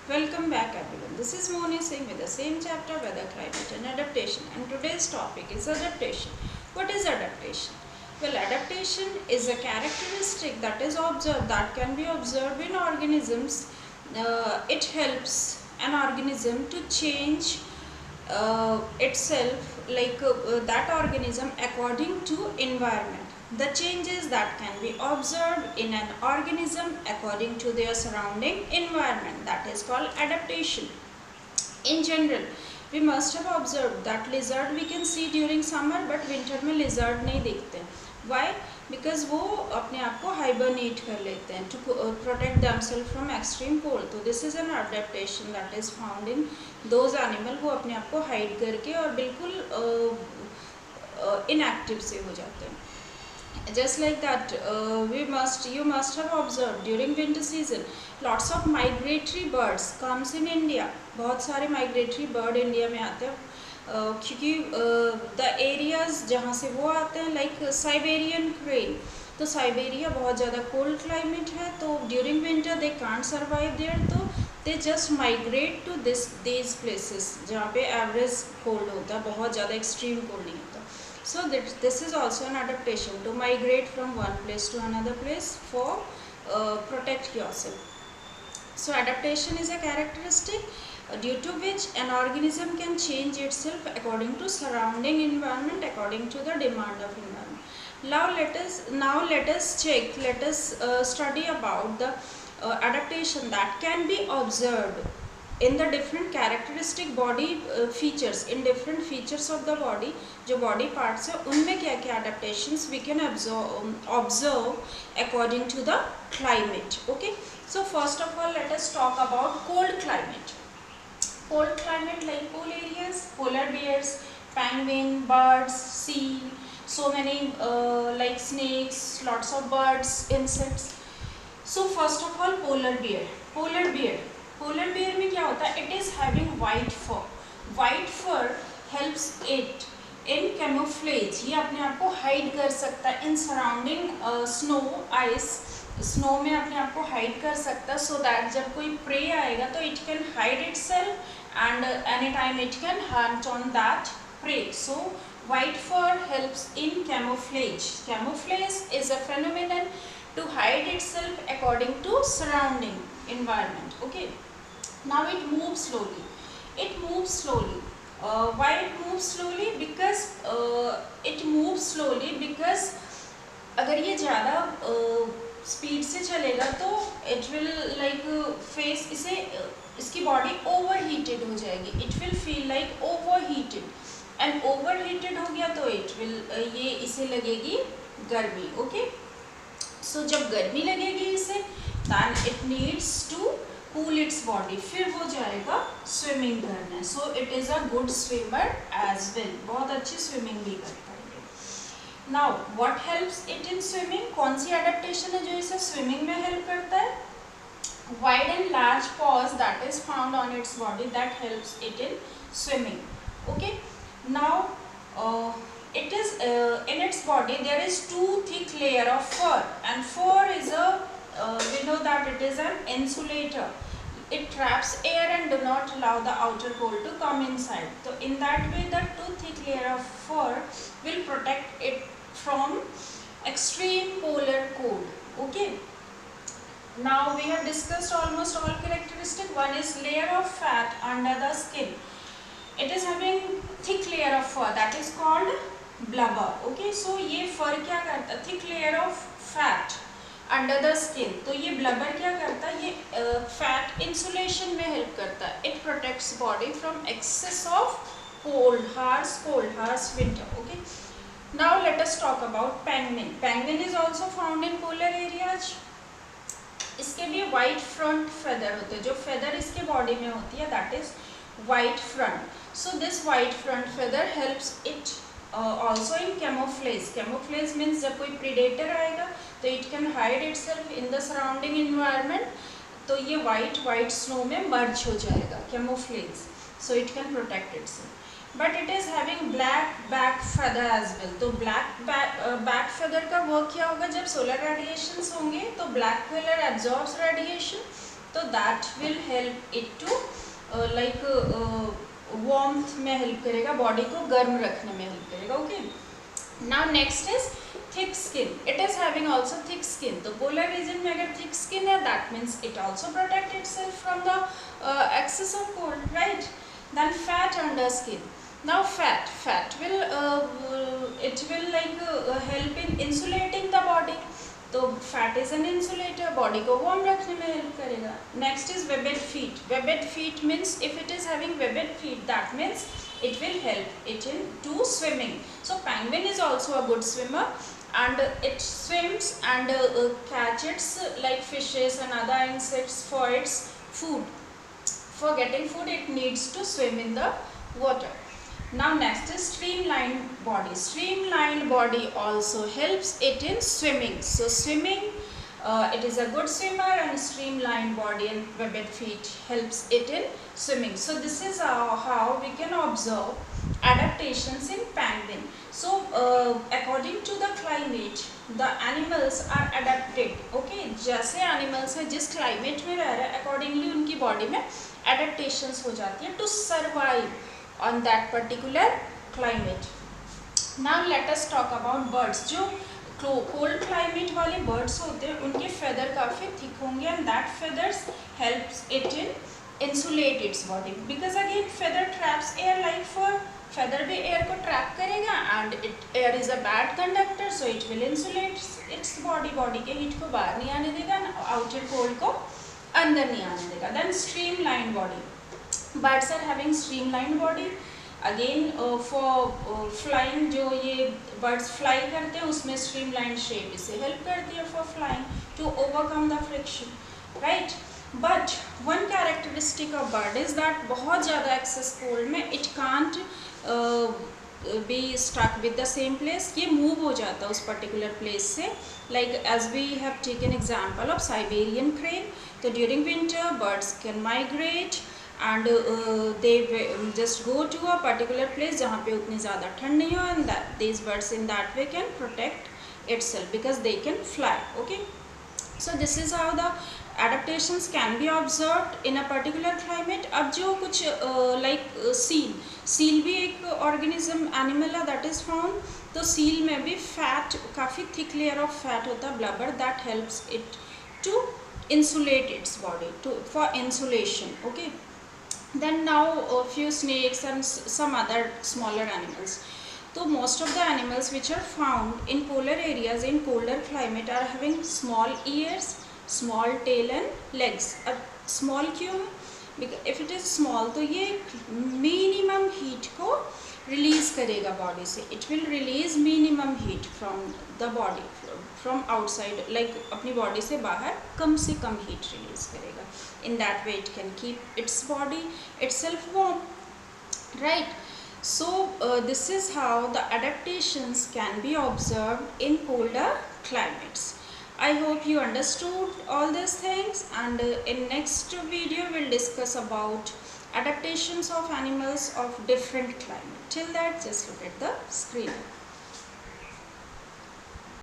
Welcome back everyone. This is Moni Singh with the same chapter Weather, Climate and Adaptation, and today's topic is adaptation. What is adaptation? Well, adaptation is a characteristic that can be observed in organisms. It helps an organism to change itself, that organism according to environment. The changes that can be observed in an organism according to their surrounding environment, that is called adaptation. In general, we must have observed that lizard we can see during summer, but winter में lizard नहीं देखते. Why? Because वो अपने आप को hibernate कर लेते हैं to protect themselves from extreme cold. तो this is an adaptation that is found in those animal वो अपने आप को hide करके और बिल्कुल inactive से हो जाते हैं. Just like that, you must have observed during winter season lots of migratory birds comes in India. बहुत सारे migratory bird India में आते हैं क्योंकि the areas जहाँ से वो आते हैं like Siberian crane. तो साइबेरिया बहुत ज़्यादा cold climate है, तो during winter they can't survive there, तो they just migrate to these places जहाँ पे average cold होता है, बहुत ज़्यादा extreme cold नहीं होता. So this is also an adaptation, to migrate from one place to another place for protect yourself. So adaptation is a characteristic due to which an organism can change itself according to surrounding environment, according to the demand of environment. Now let us study about the adaptation that can be observed in the different characteristic body features, in different features of the body, जो body parts है उनमें क्या क्या adaptations we can observe according to the climate. Okay, so first of all let us talk about cold climate. Cold climate like cool areas, polar bears, penguin, birds, seal, so many like snakes, lots of birds, insects. So first of all polar bear में क्या होता है? It is having white fur. White fur helps it in camouflage. ये अपने आप को hide कर सकता है in surrounding snow, ice. Snow में अपने आप को hide कर सकता है so that जब कोई prey आएगा तो it can hide itself and anytime it can hunt on that prey. So white fur helps in camouflage. Camouflage is a phenomenon to hide itself according to surrounding environment. Okay, now it moves slowly. Why it moves slowly? Because it moves slowly because अगर ये ज़्यादा speed से चलेगा तो it will like face इसकी body overheated हो जाएगी. It will feel like overheated and overheated हो गया तो it will ये इसे लगेगी गर्मी. Okay, so जब गर्मी लगेगी इसे then it needs to cool its body, फिर वो जाएगा स्विमिंग करने. So it is a good swimmer as well, बहुत अच्छी स्विमिंग भी कर पाएंगे. Now what helps it in swimming? कौन सी adaptation है जो इसे स्विमिंग में हेल्प करता है? Wide and large paws that is found on its body that helps it in swimming. Okay, now it is in its body there is two thick layer of fur, and fur is a we know that it is an insulator. It traps air and do not allow the outer cold to come inside. So in that way the two thick layer of fur will protect it from extreme polar cold. Okay, now we have discussed almost all characteristics. One is layer of fat under the skin. It is having thick layer of fur that is called blubber. Okay, so ये fur क्या करता है? Thick layer of fat under the skin. तो ये blubber क्या करता है? ये फैट इंसुलेशन में हेल्प करता है. It protects body from excess of harsh winter. Okay, now let us talk about penguin. Penguin is also found in polar areas. इसके भी वाइट फ्रंट फेदर होते हैं. जो फेदर इसके बॉडी में होती है that is white front. So this white front feather helps it also in camouflage. Camouflage means जब कोई predator आएगा तो it can hide itself in the surrounding environment. तो ये white snow में merge हो जाएगा camouflage. So it can protect itself. But it is having black back feather as well. तो black back feather का work क्या होगा? जब solar radiations होंगे तो black color absorbs radiation. तो that will help it to like warmth में help करेगा, body को गर्म रखने में help करेगा. Okay. Now next is thick skin. It is having also thick skin. तो polar region में अगर thick skin है, that means it also protect itself from the excess of cold, right? Then fat under skin. Now fat will it will like help in insulating the body. तो fat is an insulator, body को warm रखने में help करेगा. Next is webbed feet. Webbed feet means if it is having webbed feet, that means it will help it in to swimming. So penguin is also a good swimmer, and it swims and catch its like fishes and other insects for its food. For getting food, it needs to swim in the water. Now next is streamlined body. Streamlined body also helps it in swimming. So swimming, it is a good swimmer, and streamlined body and webbed feet helps it in swimming. So this is how we can observe adaptations in penguin. So according to the climate, the animals are adapted. Okay, जैसे animals है जिस climate में रह रहे हैं, accordingly उनकी body में adaptations हो जाती है to survive on that particular climate. Now let us talk about birds. जो cold climate वाले birds होते हैं उनके feather काफ़ी thick होंगे, and that feathers helps it in insulate its body, because again feather traps air like fur. Feather भी air को trap करेगा, and air is a bad conductor, so it will insulate its body. Body के heat को बाहर नहीं आने देगा, outer cold को अंदर नहीं आने देगा. Then streamlined body. Birds are having streamlined body. Again for flying, जो ये birds fly करते हैं उसमें streamlined shape इसे help करती है for flying to overcome the friction, right? But one characteristic of bird is that बहुत ज़्यादा excess cold में it can't be stuck with the same place. ये move हो जाता है उस particular place से. Like as we have taken example of Siberian crane. So during winter birds can migrate and they just go to a particular place जहाँ पे उतनी ज़्यादा ठंड नहीं हो, and that these birds in that way can protect itself because they can fly. Okay, so this is how the adaptations can be observed in a particular climate. अब जो कुछ like seal भी एक organism animal है that is found. तो seal में भी fat, काफ़ी thick layer of fat होता है, blubber, that helps it to insulate its body for insulation. Okay. Then now a few snakes and some other smaller animals. So most of the animals which are found in polar areas in colder climate are having small ears, small tail and legs. Small क्यों है? Because if it is small तो ये minimum heat को release करेगा body से. It will release minimum heat from the body, from outside, like अपनी body से बाहर कम से कम heat release करेगा. In that way it can keep its body itself warm, right? So this is how the adaptations can be observed in colder climates. I hope you understood all these things, and in next video we'll discuss about adaptations of animals of different climate. Till that, just look at the screen.